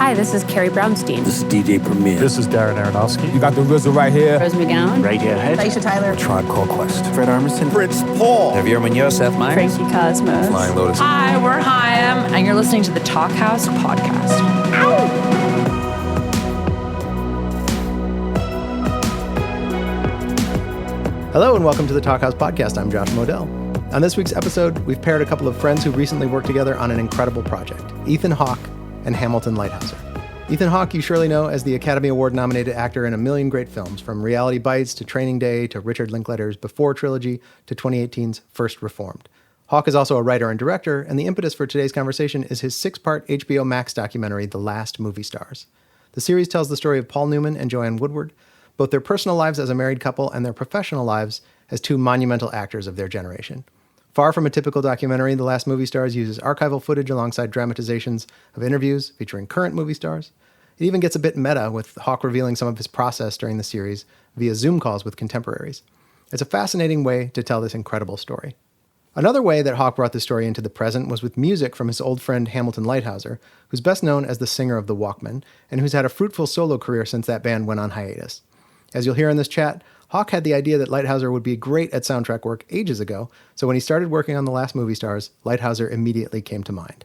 Hi, this is Carrie Brownstein. This is DJ Premier. This is Darren Aronofsky. You got the RZA right here. Rose McGowan. Radiohead. Aisha Tyler. Tribe Called Quest. Fred Armisen. Fritz Paul. Javier Munoz. Seth Meyers. Frankie Cosmos. Flying Lotus. Hi, we're Chaim, and you're listening to the Talkhouse Podcast. Hello and welcome to the Talkhouse Podcast. I'm Josh Modell. On this week's episode, we've paired a couple of friends who recently worked together on an incredible project, Hawke and Hamilton Leithauser. Hawke you surely know as the Academy Award-nominated actor in a million great films, from Reality Bites to Training Day to Richard Linklater's Before trilogy to 2018's First Reformed. Hawke is also a writer and director, and the impetus for today's conversation is his 6-part HBO Max documentary, The Last Movie Stars. The series tells the story of Paul Newman and Joanne Woodward, both their personal lives as a married couple and their professional lives as two monumental actors of their generation. Far from a typical documentary, The Last Movie Stars uses archival footage alongside dramatizations of interviews featuring current movie stars. It even gets a bit meta, with Hawke revealing some of his process during the series via Zoom calls with contemporaries. It's a fascinating way to tell this incredible story. Another way that Hawke brought the story into the present was with music from his old friend Hamilton Leithauser, who's best known as the singer of the Walkmen, and who's had a fruitful solo career since that band went on hiatus. As you'll hear in this chat, Hawke had the idea that Leithauser would be great at soundtrack work ages ago, so when he started working on The Last Movie Stars, Leithauser immediately came to mind.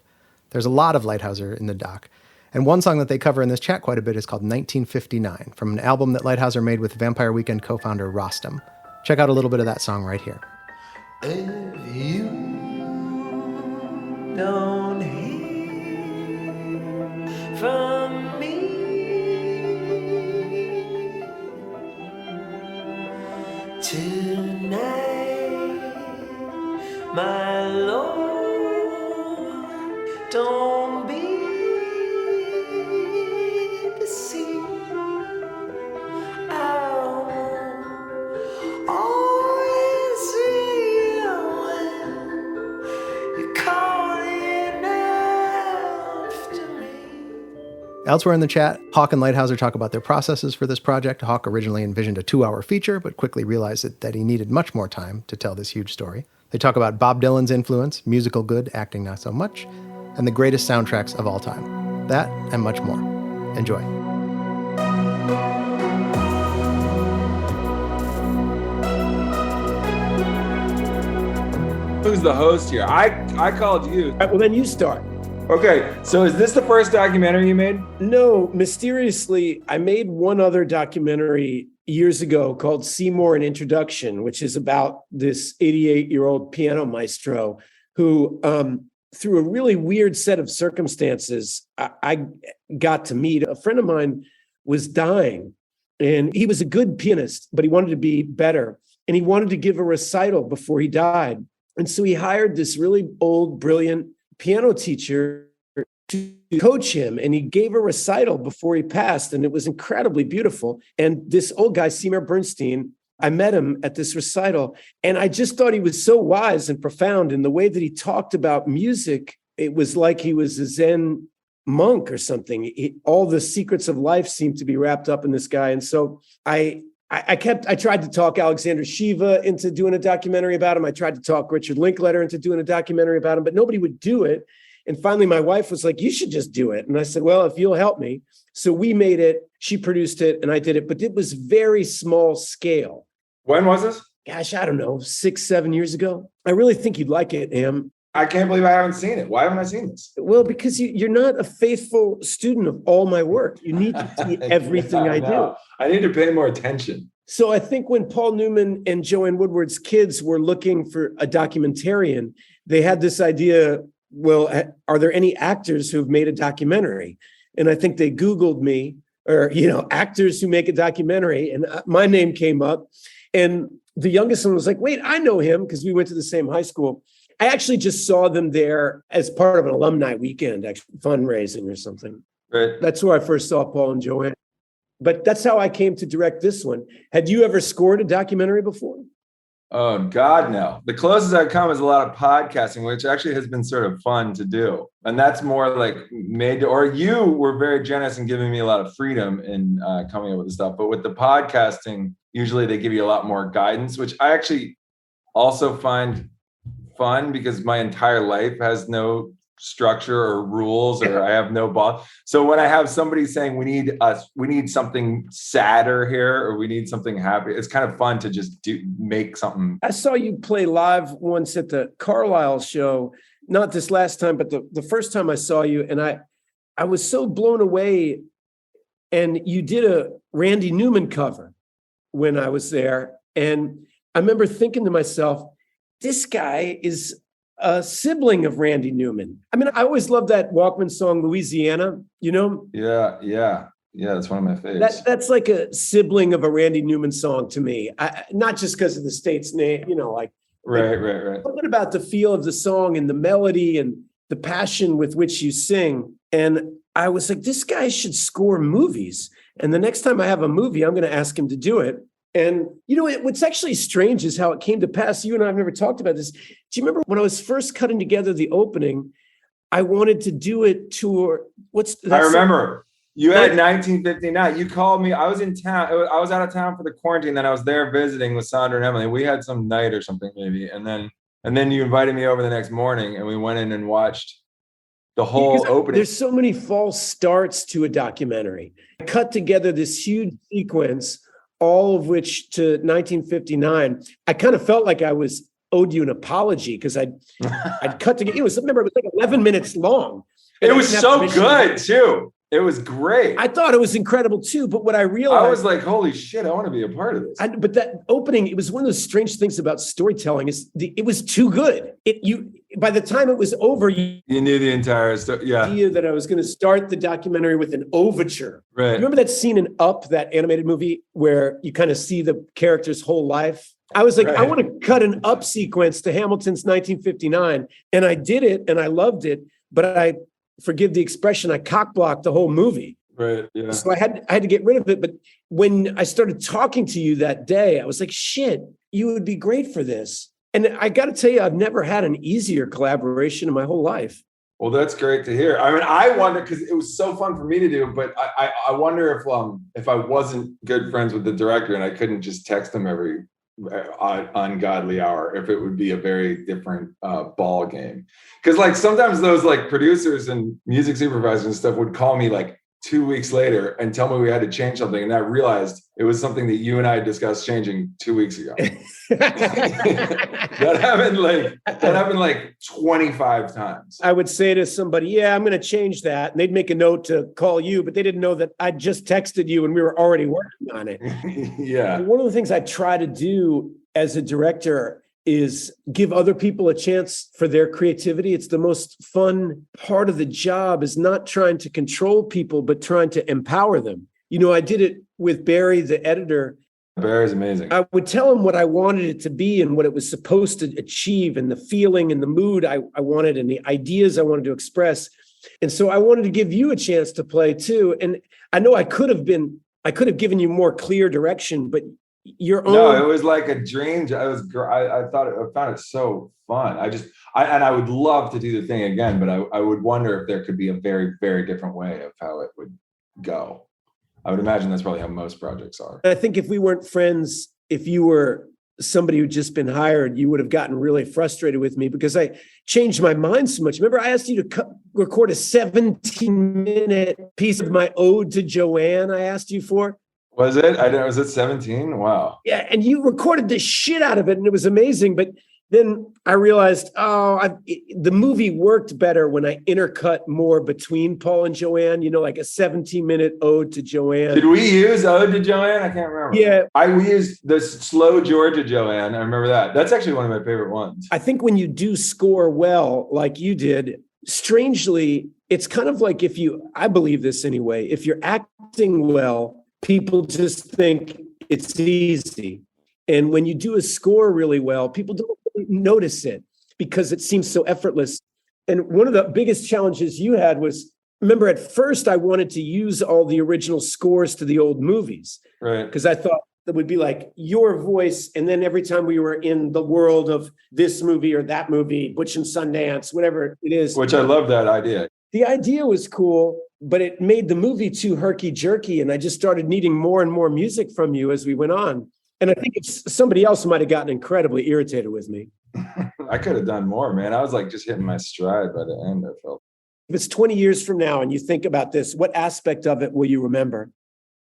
There's a lot of Leithauser in the doc, and one song that they cover in this chat quite a bit is called 1959, from an album that Leithauser made with Vampire Weekend co-founder Rostam. Check out a little bit of that song right here. If you don't hear from me tonight, my Lord, don't be deceived. I'll always see you when you're calling after me. Elsewhere in the chat, Hawke and Leithauser talk about their processes for this project. Hawke originally envisioned a 2-hour feature, but quickly realized that he needed much more time to tell this huge story. They talk about Bob Dylan's influence, musical good, acting not so much, and the greatest soundtracks of all time. That and much more. Enjoy. Who's the host here? I called you. Well, then you start. Okay, so is this the first documentary you made? No, mysteriously, I made one other documentary years ago called Seymour: An Introduction, which is about this 88-year-old piano maestro who, through a really weird set of circumstances, I got to meet. A friend of mine was dying, and he was a good pianist, but he wanted to be better, and he wanted to give a recital before he died. And so he hired this really old, brilliant piano teacher to coach him, and he gave a recital before he passed, and it was incredibly beautiful. And this old guy, Seymour Bernstein, I met him at this recital, and I just thought he was so wise and profound in the way that he talked about music. It was like he was a Zen monk or something. All the secrets of life seemed to be wrapped up in this guy. And so I tried to talk Alexander Shiva into doing a documentary about him. I tried to talk Richard Linklater into doing a documentary about him, but nobody would do it. And finally, my wife was like, you should just do it. And I said, well, if you'll help me. So we made it, she produced it, and I did it, but it was very small scale. When was this? Gosh, I don't know, 6-7 years ago. I really think you'd like it, Am. I can't believe I haven't seen it. Why haven't I seen this? Well, because you're not a faithful student of all my work. You need to see everything I do. I need to pay more attention. So I think when Paul Newman and Joanne Woodward's kids were looking for a documentarian, they had this idea, well, are there any actors who've made a documentary? And I think they Googled me, or, actors who make a documentary, and my name came up. And the youngest one was like, wait, I know him, because we went to the same high school. I actually just saw them there as part of an alumni weekend, actually fundraising or something. Right. That's where I first saw Paul and Joanne. But that's how I came to direct this one. Had you ever scored a documentary before? Oh, God, no. The closest I've come is a lot of podcasting, which actually has been sort of fun to do. And that's more like or you were very generous in giving me a lot of freedom in coming up with the stuff. But with the podcasting, usually they give you a lot more guidance, which I actually also find fun because my entire life has no structure or rules, or I have no boss. So when I have somebody saying we need something sadder here, or we need something happy, it's kind of fun to just make something. I saw you play live once at the Carlisle show, not this last time, but the first time I saw you, and I was so blown away. And you did a Randy Newman cover when I was there. And I remember thinking to myself, this guy is a sibling of Randy Newman. I mean, I always loved that Walkman song, Louisiana, you know? Yeah. That's one of my favorites. That's like a sibling of a Randy Newman song to me. Not just because of the state's name, you know, like. Right. Something about the feel of the song and the melody and the passion with which you sing. And I was like, this guy should score movies. And the next time I have a movie, I'm going to ask him to do it. And, you know, what's actually strange is how it came to pass. You and I have never talked about this. Do you remember when I was first cutting together the opening, I wanted to do it to, I remember. You had 1959. You called me. I was in town. I was out of town for the quarantine. Then I was there visiting with Sandra and Emily. We had some night or something maybe. And then you invited me over the next morning and we went in and watched the whole opening. There's so many false starts to a documentary. I cut together this huge sequence, all of which to 1959. I kind of felt like I owed you an apology because I'd cut together. It was like 11 minutes long. It was so good too. It was great. I thought it was incredible too. But what I realized, I was like, holy shit, I want to be a part of this. But that opening, it was one of those strange things about storytelling is it was too good. By the time it was over, you knew the entire story. Yeah. Idea that I was going to start the documentary with an overture. Right. Remember that scene in Up, that animated movie where you kind of see the character's whole life? I was like, right. I want to cut an Up sequence to Hamilton's 1959. And I did it and I loved it. But forgive the expression, I cock-blocked the whole movie. Right. Yeah. So I had to get rid of it. But when I started talking to you that day, I was like, shit, you would be great for this. And I got to tell you, I've never had an easier collaboration in my whole life. Well, that's great to hear. I mean, I wonder, because it was so fun for me to do, but I wonder if I wasn't good friends with the director and I couldn't just text him every ungodly hour, if it would be a very different ball game. Because like sometimes those like producers and music supervisors and stuff would call me like 2 weeks later and tell me we had to change something, and I realized it was something that you and I discussed changing 2 weeks ago. That happened like 25 times. I would say to somebody, yeah, I'm going to change that, and they'd make a note to call you, but they didn't know that I just texted you and we were already working on it. Yeah. One of the things I try to do as a director is give other people a chance for their creativity. It's the most fun part of the job, is not trying to control people, but trying to empower them. You know, I did it with Barry, the editor. Barry's amazing. I would tell him what I wanted it to be and what it was supposed to achieve and the feeling and the mood I wanted and the ideas I wanted to express. And so I wanted to give you a chance to play too. And I know I could have given you more clear direction, but your own. No, it was like a dream. I found it so fun. I would love to do the thing again, but I would wonder if there could be a very, very different way of how it would go. I would imagine that's probably how most projects are. I think if we weren't friends, if you were somebody who'd just been hired, you would have gotten really frustrated with me because I changed my mind so much. Remember, I asked you to record a 17-minute piece of my ode to Joanne I asked you for. Was it? Was it 17? Wow. Yeah, and you recorded the shit out of it, and it was amazing. But then I realized, the movie worked better when I intercut more between Paul and Joanne. You know, like a 17-minute ode to Joanne. Did we use ode to Joanne? I can't remember. Yeah, we used the slow Georgia Joanne. I remember that. That's actually one of my favorite ones. I think when you do score well, like you did, strangely, it's kind of like I believe this anyway, if you're acting well, people just think it's easy. And when you do a score really well, people don't really notice it because it seems so effortless. And one of the biggest challenges you had was, remember, at first I wanted to use all the original scores to the old movies. Right. Because I thought that would be like your voice. And then every time we were in the world of this movie or that movie, Butch and Sundance, whatever it is. Which I love that idea. The idea was cool, but it made the movie too herky-jerky, and I just started needing more and more music from you as we went on. And I think somebody else might have gotten incredibly irritated with me. I could have done more, man. I was like just hitting my stride by the end, I felt. If it's 20 years from now and you think about this, what aspect of it will you remember?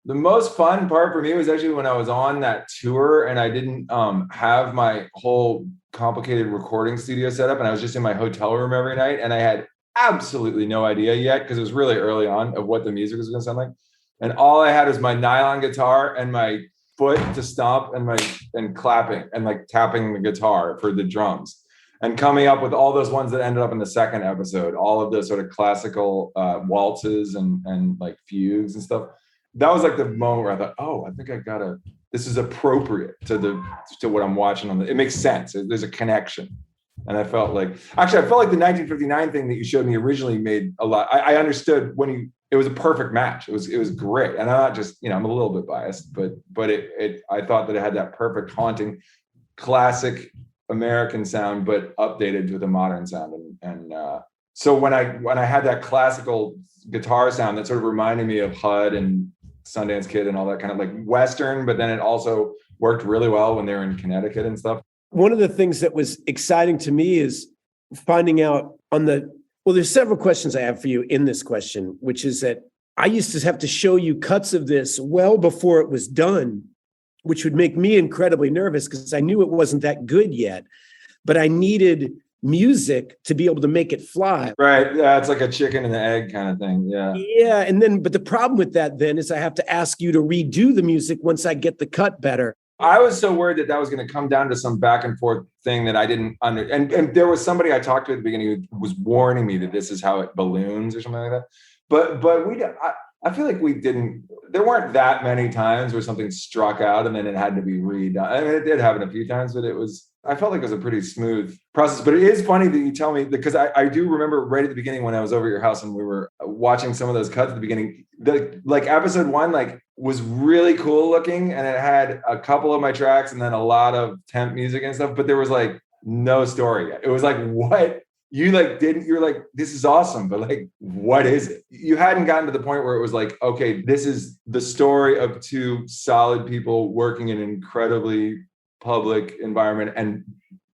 The most fun part for me was actually when I was on that tour and I didn't have my whole complicated recording studio set up, and I was just in my hotel room every night, and I had absolutely no idea yet, because it was really early on, of what the music was going to sound like. And all I had was my nylon guitar and my foot to stomp and clapping and like tapping the guitar for the drums, and coming up with all those ones that ended up in the second episode, all of those sort of classical waltzes and like fugues and stuff. That was like the moment where I thought, oh, I think this is appropriate to what I'm watching it makes sense. There's a connection. And I felt like the 1959 thing that you showed me originally made a lot. I understood it was a perfect match. It was great. And I'm not just, I'm a little bit biased, but I thought that it had that perfect haunting classic American sound, but updated with a modern sound. And so when I had that classical guitar sound that sort of reminded me of HUD and Sundance Kid and all that kind of like Western, but then it also worked really well when they were in Connecticut and stuff. One of the things that was exciting to me is finding out there's several questions I have for you in this question, which is that I used to have to show you cuts of this well before it was done, which would make me incredibly nervous because I knew it wasn't that good yet, but I needed music to be able to make it fly. Right. Yeah, it's like a chicken and the egg kind of thing. Yeah. Yeah. But the problem with that then is I have to ask you to redo the music once I get the cut better. I was so worried that was going to come down to some back and forth thing that I didn't and there was somebody I talked to at the beginning who was warning me that this is how it balloons or something like that. But I feel like there weren't that many times where something struck out and then it had to be redone. I mean, it did happen a few times, but I felt like it was a pretty smooth process. But it is funny that you tell me, because I do remember right at the beginning when I was over at your house and we were watching some of those cuts at the beginning, like episode 1, was really cool looking, and it had a couple of my tracks and then a lot of temp music and stuff, but there was no story yet. It was like, what? You you're like, this is awesome, but what is it? You hadn't gotten to the point where it was like, okay, this is the story of two solid people working in an incredibly public environment and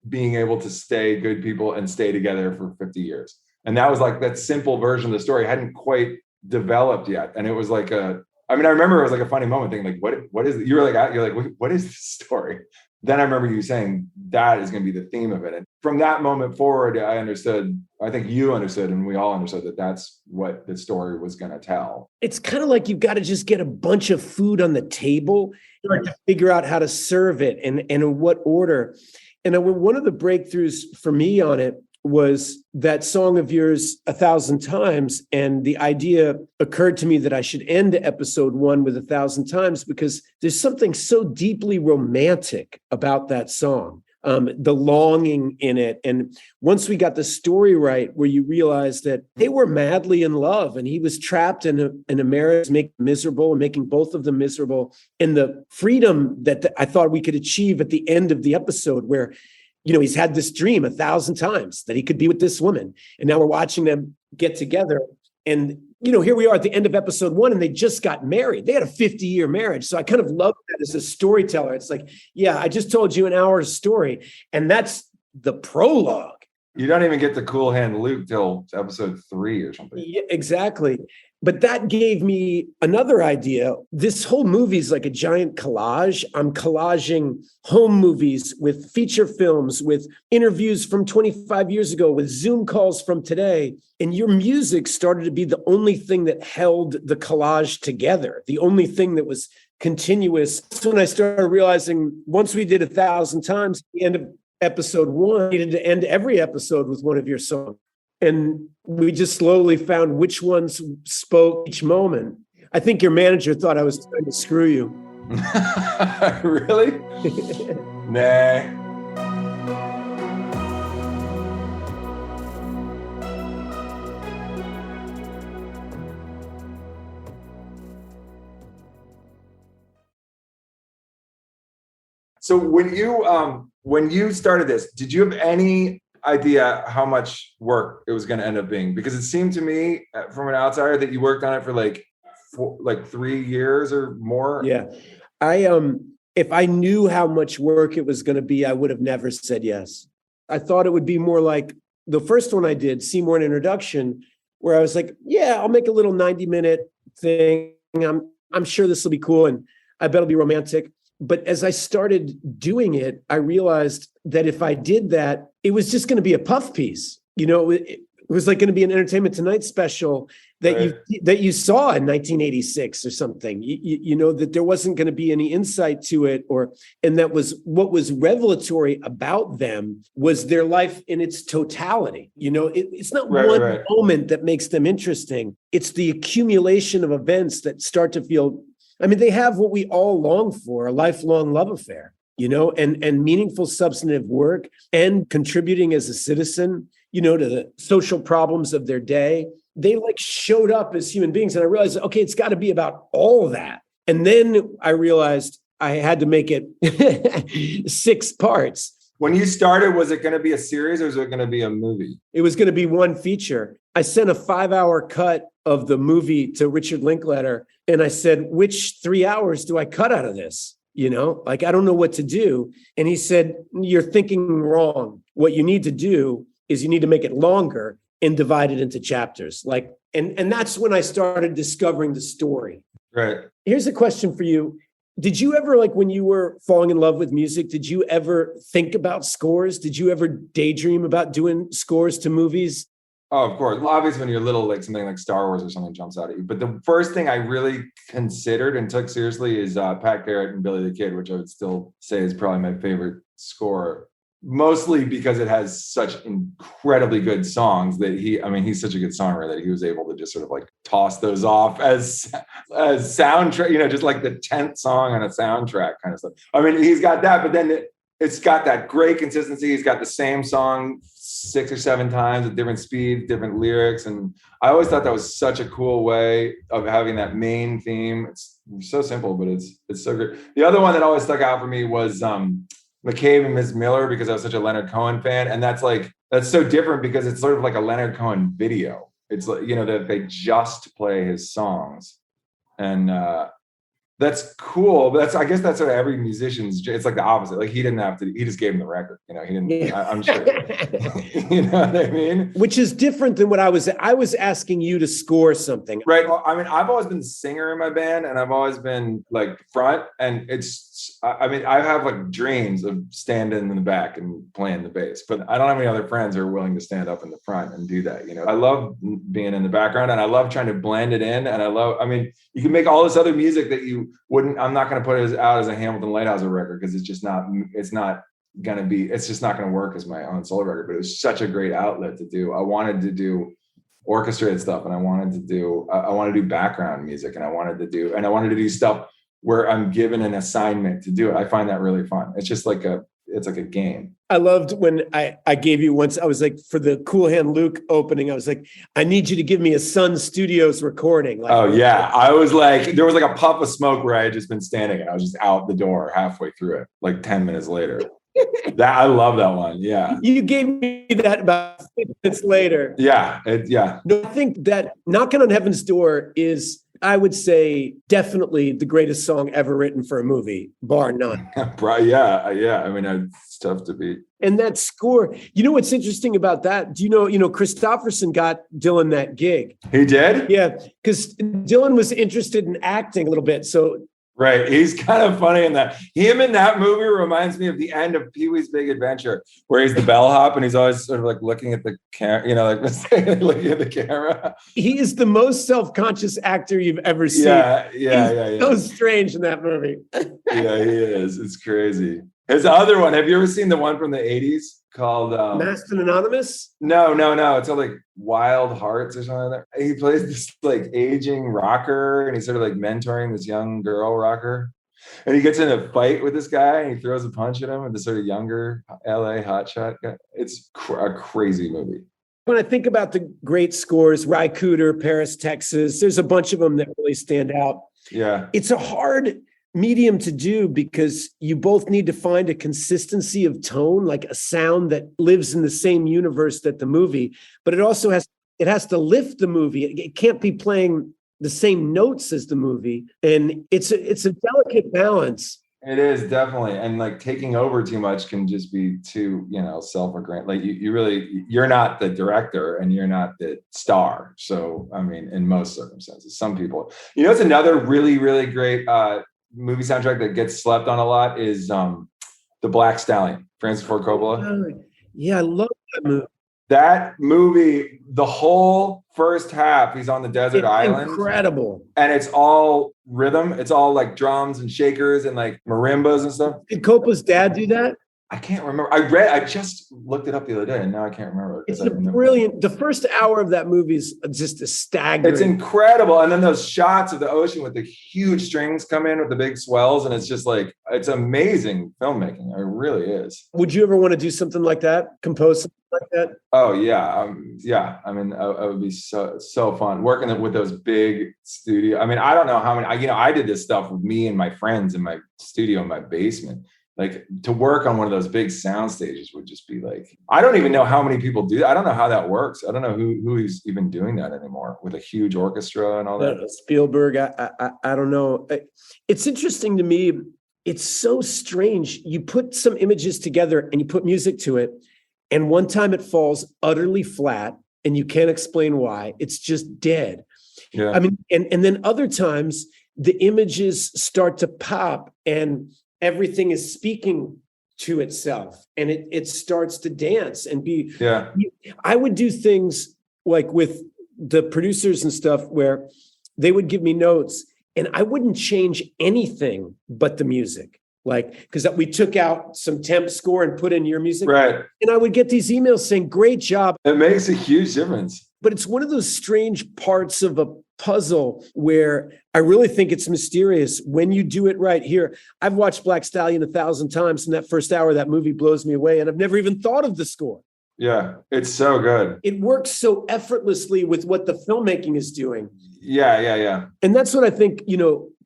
being able to stay good people and stay together for 50 years. And that was that simple version of the story hadn't quite developed yet. And it was I remember it was a funny moment thinking what is it? You're like, what is this story? Then I remember you saying that is going to be the theme of it. And from that moment forward, I think you understood, and we all understood that that's what the story was going to tell. It's kind of like you've got to just get a bunch of food on the table to figure out how to serve it and in what order. And one of the breakthroughs for me on it was that song of yours, 1,000 Times. And the idea occurred to me that I should end episode 1 with 1,000 Times because there's something so deeply romantic about that song, the longing in it. And once we got the story right, where you realize that they were madly in love and he was trapped in a marriage, making miserable and making both of them miserable. And the freedom that I thought we could achieve at the end of the episode where he's had this dream 1,000 times that he could be with this woman. And now we're watching them get together. And, here we are at the end of episode 1 and they just got married. They had a 50-year marriage. So I kind of love that as a storyteller. It's like, yeah, I just told you an hour's story. And that's the prologue. You don't even get the cool hand Luke till episode 3 or something. Yeah, exactly. But that gave me another idea. This whole movie is like a giant collage. I'm collaging home movies with feature films, with interviews from 25 years ago, with Zoom calls from today. And your music started to be the only thing that held the collage together, the only thing that was continuous. So when I started realizing once we did 1,000 times, the end of episode 1, I needed to end every episode with one of your songs. And we just slowly found which ones spoke each moment. I think your manager thought I was trying to screw you. Really? Nah. So when you started this, did you have any idea how much work it was going to end up being? Because it seemed to me from an outsider that you worked on it for 3 years or more. Yeah. If I knew how much work it was going to be, I would have never said yes. I thought it would be more like the first one I did, Seymour and Introduction, where I was like, yeah, I'll make a little 90-minute thing. I'm sure this will be cool, and I bet it'll be romantic. But as I started doing it, I realized that if I did that, it was just going to be a puff piece. It was like going to be an Entertainment Tonight special that you saw in 1986 or something. That there wasn't going to be any insight to it, and that was what was revelatory about them was their life in its totality. It's not one moment that makes them interesting. It's the accumulation of events that start to feel. I mean, they have what we all long for, a lifelong love affair, and meaningful substantive work and contributing as a citizen, to the social problems of their day. They showed up as human beings. And I realized, okay, it's got to be about all that. And then I realized I had to make it 6 parts. When you started, was it going to be a series or was it going to be a movie? It was going to be one feature. I sent a 5-hour cut of the movie to Richard Linklater. And I said, which 3 hours do I cut out of this? I don't know what to do. And he said, you're thinking wrong. What you need to do is you need to make it longer and divide it into chapters. And that's when I started discovering the story. Right. Here's a question for you. Did you ever, when you were falling in love with music, did you ever think about scores? Did you ever daydream about doing scores to movies? Oh, of course. Well, obviously, when you're little, something like Star Wars or something jumps out at you. But the first thing I really considered and took seriously is Pat Garrett and Billy the Kid, which I would still say is probably my favorite score. Mostly because it has such incredibly good songs that he's such a good songwriter that he was able to just sort of toss those off as soundtrack, just like the 10th song on a soundtrack kind of stuff. He's got that, but then it's got that great consistency. He's got the same song 6 or 7 times at different speeds, different lyrics. And I always thought that was such a cool way of having that main theme. It's so simple, but it's so good. The other one that always stuck out for me was McCabe and Ms. Miller, because I was such a Leonard Cohen fan. And that's so different because it's sort of like a Leonard Cohen video. It's that they just play his songs. And that's cool. But I guess that's what every musician's, it's like the opposite. He didn't have to, he just gave him the record. He didn't, I'm sure. You know what I mean? Which is different than what I was asking you to score something. Right. Well, I've always been the singer in my band and I've always been front, and I have dreams of standing in the back and playing the bass, but I don't have any other friends who are willing to stand up in the front and do that. I love being in the background and I love trying to blend it in. And you can make all this other music that you wouldn't, I'm not going to put it out as a Hamilton Leithauser record because it's just not going to work as my own solo record, but it was such a great outlet to do. I wanted to do orchestrated stuff and I wanted to do background music and I wanted to do stuff where I'm given an assignment to do it. I find that really fun. It's just like a game. I loved when I gave you once, I was for the Cool Hand Luke opening, I was I need you to give me a Sun Studios recording. Oh yeah. I was there was a puff of smoke where I had just been standing and I was just out the door halfway through it, 10 minutes later. I love that one. Yeah. You gave me that about 6 minutes later. Yeah. No, I think that Knocking on Heaven's Door is, I would say, definitely the greatest song ever written for a movie, bar none. Yeah. It's tough to beat. And that score, what's interesting about that? Do you know, Christopherson got Dylan that gig. He did? Yeah, because Dylan was interested in acting a little bit. So right. He's kind of funny in that. Him in that movie reminds me of the end of Pee-wee's Big Adventure, where he's the bellhop and he's always sort of looking at the camera, looking at the camera. He is the most self-conscious actor you've ever seen. Yeah. So strange in that movie. Yeah, he is. It's crazy. His other one, have you ever seen the one from the 80s called Masked and Anonymous? No. It's called Wild Hearts or something like that. He plays this aging rocker and he's sort of mentoring this young girl rocker. And he gets in a fight with this guy and he throws a punch at him with this sort of younger LA hotshot guy. It's a crazy movie. When I think about the great scores, Ry Cooder, Paris, Texas, there's a bunch of them that really stand out. Yeah. It's a hard medium to do because you both need to find a consistency of tone, a sound that lives in the same universe that the movie, but it also has to lift the movie. It can't be playing the same notes as the movie. And it's a delicate balance. It is definitely, and like taking over too much can just be too, self-aggrandizing. Like you're not the director and you're not the star. So, I mean, in most circumstances, some people, it's another really, really great movie soundtrack that gets slept on a lot is The Black Stallion, Francis Ford Coppola. Yeah, I love that movie. That movie, the whole first half, he's on the desert island. Incredible. And it's all rhythm. It's all like drums and shakers and like marimbas and stuff. Did Coppola's dad do that? I can't remember. I just looked it up the other day and now I can't remember. It's brilliant. The first hour of that movie is just a staggering. It's incredible. And then those shots of the ocean with the huge strings come in with the big swells. And it's just like, it's amazing filmmaking. It really is. Would you ever want to do something like that? Compose something like that? Oh yeah. Yeah. I mean, it would be so fun working with those big studio. I mean, I don't know how many, I did this stuff with me and my friends in my studio in my basement. Like to work on one of those big sound stages would just be like, I don't even know how many people do that. I don't know how that works. I don't know who is even doing that anymore with a huge orchestra and all that. Spielberg, I don't know. It's interesting to me. It's so strange. You put some images together and you put music to it. And one time it falls utterly flat and you can't explain why. It's just dead. Yeah. I mean, and then other times the images start to pop and everything is speaking to itself and it starts to dance and be. Yeah. I would do things like with the producers and stuff where they would give me notes and I wouldn't change anything but the music. Like, because we took out some temp score and put in your music. Right. And I would get these emails saying, great job. It makes a huge difference. But it's one of those strange parts of a puzzle where I really think it's mysterious when you do it right. Here, I've watched Black Stallion 1,000 times, and that first hour of that movie blows me away, and I've never even thought of the score. Yeah, it's so good. It works so effortlessly with what the filmmaking is doing. Yeah. And that's what I think,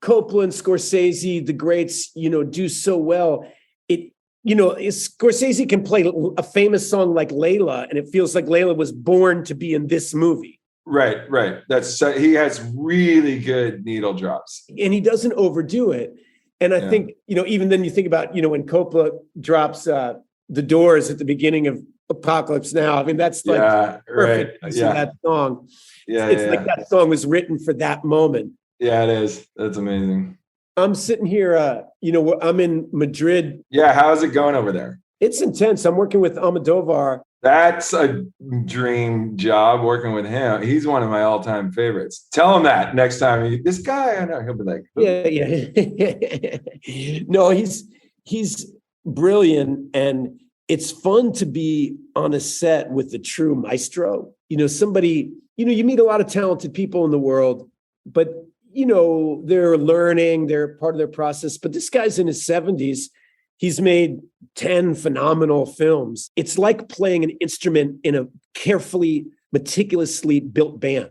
Coppola and Scorsese, the greats, do so well. Scorsese can play a famous song like Layla, and it feels like Layla was born to be in this movie. Right. He has really good needle drops. And he doesn't overdo it. And I think, even then you think about, when Coppola drops The Doors at the beginning of Apocalypse Now, I mean, that's like perfect use of that song. It's like that song was written for that moment. Yeah, it is. That's amazing. I'm sitting here, I'm in Madrid. Yeah, how's it going over there? It's intense. I'm working with Almodovar. That's a dream job working with him. He's one of my all-time favorites. Tell him that next time. This guy, I know he'll be like, yeah. No, he's brilliant, and it's fun to be on a set with the true maestro. Somebody. You meet a lot of talented people in the world, but they're learning. They're part of their process. But this guy's in his 70s. He's made 10 phenomenal films. It's like playing an instrument in a carefully, meticulously built band.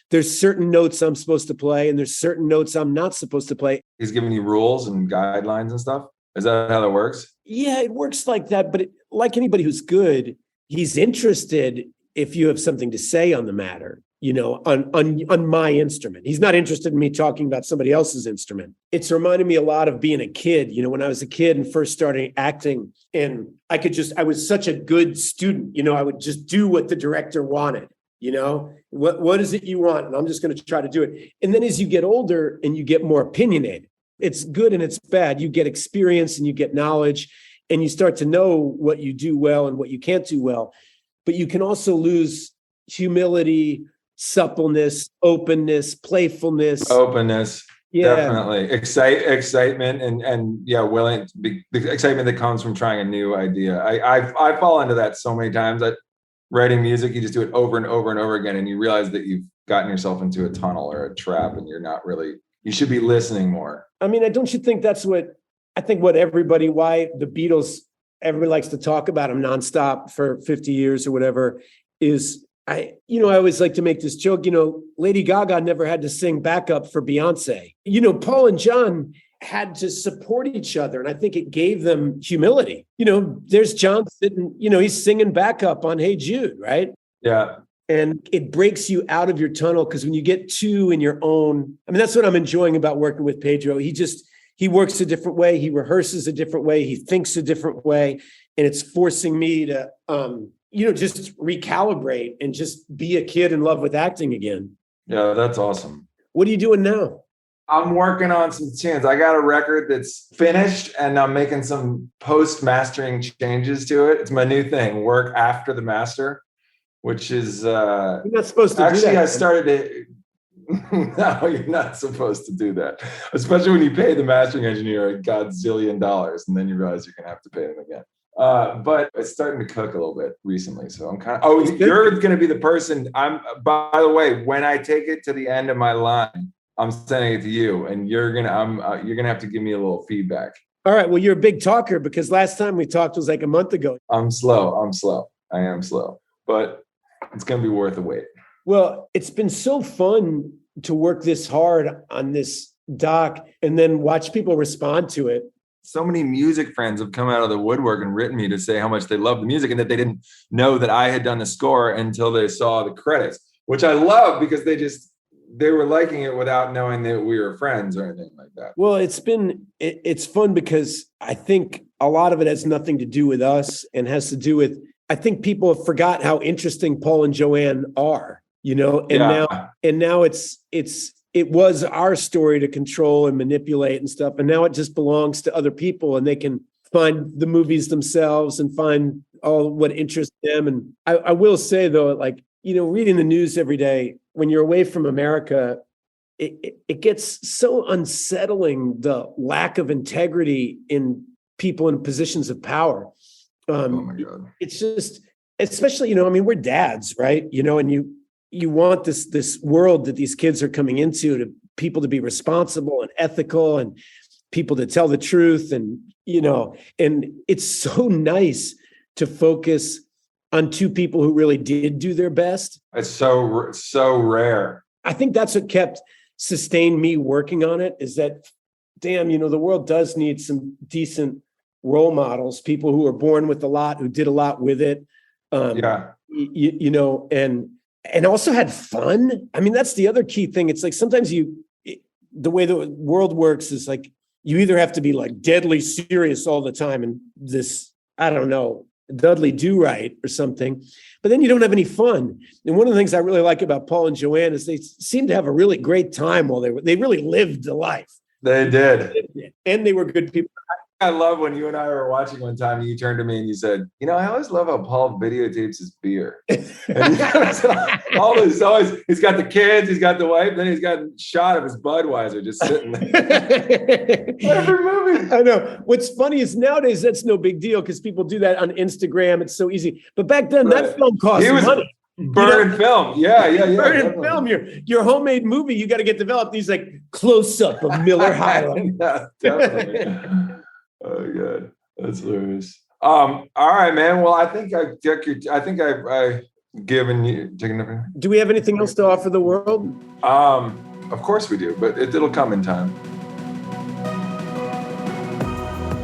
There's certain notes I'm supposed to play and there's certain notes I'm not supposed to play. He's giving you rules and guidelines and stuff. Is that how that works? Yeah, it works like that. But like anybody who's good, he's interested if you have something to say on the matter. On my instrument. He's not interested in me talking about somebody else's instrument. It's reminded me a lot of being a kid. When I was a kid and first starting acting, and I was such a good student. I would just do what the director wanted. What is it you want? And I'm just going to try to do it. And then as you get older and you get more opinionated, it's good and it's bad. You get experience and you get knowledge and you start to know what you do well and what you can't do well. But you can also lose humility, suppleness, openness, playfulness. Definitely. Excitement and willing to be, the excitement that comes from trying a new idea. I fall into that so many times. That writing music, you just do it over and over and over again, and you realize that you've gotten yourself into a tunnel or a trap, and you're not really. You should be listening more. I mean, don't you think that's why the Beatles, everybody likes to talk about them nonstop for 50 years or whatever, is I always like to make this joke, Lady Gaga never had to sing backup for Beyonce. Paul and John had to support each other. And I think it gave them humility. There's John sitting, he's singing backup on Hey Jude, right? Yeah. And it breaks you out of your tunnel because when you get too in your own, that's what I'm enjoying about working with Pedro. He's he works a different way. He rehearses a different way. He thinks a different way. And it's forcing me to, just recalibrate and just be a kid in love with acting again. Yeah, that's awesome. What are you doing now? I'm working on some tunes. I got a record that's finished and I'm making some post-mastering changes to it. It's my new thing, work after the master, which is... You're not supposed to do that. Actually, I started to... No, you're not supposed to do that. Especially when you pay the mastering engineer a godzillion dollars and then you realize you're going to have to pay them again. But it's starting to cook a little bit recently. So I'm kind of... you're going to be the person... By the way, when I take it to the end of my line, I'm sending it to you, and you're gonna have to give me a little feedback. All right. Well, you're a big talker because last time we talked was like a month ago. I'm slow. I am slow, but it's gonna be worth the wait. Well, it's been so fun to work this hard on this doc and then watch people respond to it. So many music friends have come out of the woodwork and written me to say how much they love the music and that they didn't know that I had done the score until they saw the credits, which I love because they were liking it without knowing that we were friends or anything like that. Well, it's fun because I think a lot of it has nothing to do with us and has to do with, I think people have forgot how interesting Paul and Joanne are, and now it was our story to control and manipulate and stuff. And now it just belongs to other people and they can find the movies themselves and find all what interests them. And I will say though, reading the news every day, when you're away from America, it gets so unsettling, the lack of integrity in people in positions of power. Oh my God. It's just, especially, we're dads, right? And you want this world that these kids are coming into, to people to be responsible and ethical and people to tell the truth. And it's so nice to focus on two people who really did do their best. It's so rare. I think that's what sustained me working on it, is that, damn, the world does need some decent role models, people who are born with a lot, who did a lot with it. And also had fun. I mean, that's the other key thing. It's like sometimes the way the world works is like, you either have to be like deadly serious all the time and this, I don't know, Dudley Do-Right or something, but then you don't have any fun. And one of the things I really like about Paul and Joanne is they seem to have a really great time while they really lived the life. They did. And they were good people. I love when you and I were watching one time and you turned to me and you said, I always love how Paul videotapes his beer. And he's got the kids, he's got the wife, then he's got a shot of his Budweiser just sitting there. Every movie. I know. What's funny is nowadays that's no big deal because people do that on Instagram. It's so easy. But back then that film cost money. Burn film. Yeah. Burn film. Your homemade movie, you got to get developed. These like close up of Miller High Life. Yeah, definitely. Oh God, that's hilarious. All right, man. Well, I think I've given you. Do we have anything else to offer the world? Of course we do, but it'll come in time.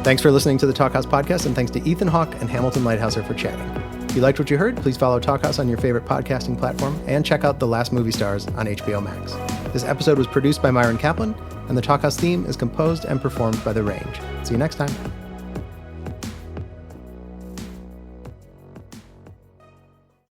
Thanks for listening to the Talkhouse Podcast, and thanks to Ethan Hawke and Hamilton Leithauser for chatting. If you liked what you heard, please follow Talkhouse on your favorite podcasting platform and check out The Last Movie Stars on HBO Max. This episode was produced by Myron Kaplan, and the Talkhouse theme is composed and performed by The Range. See you next time.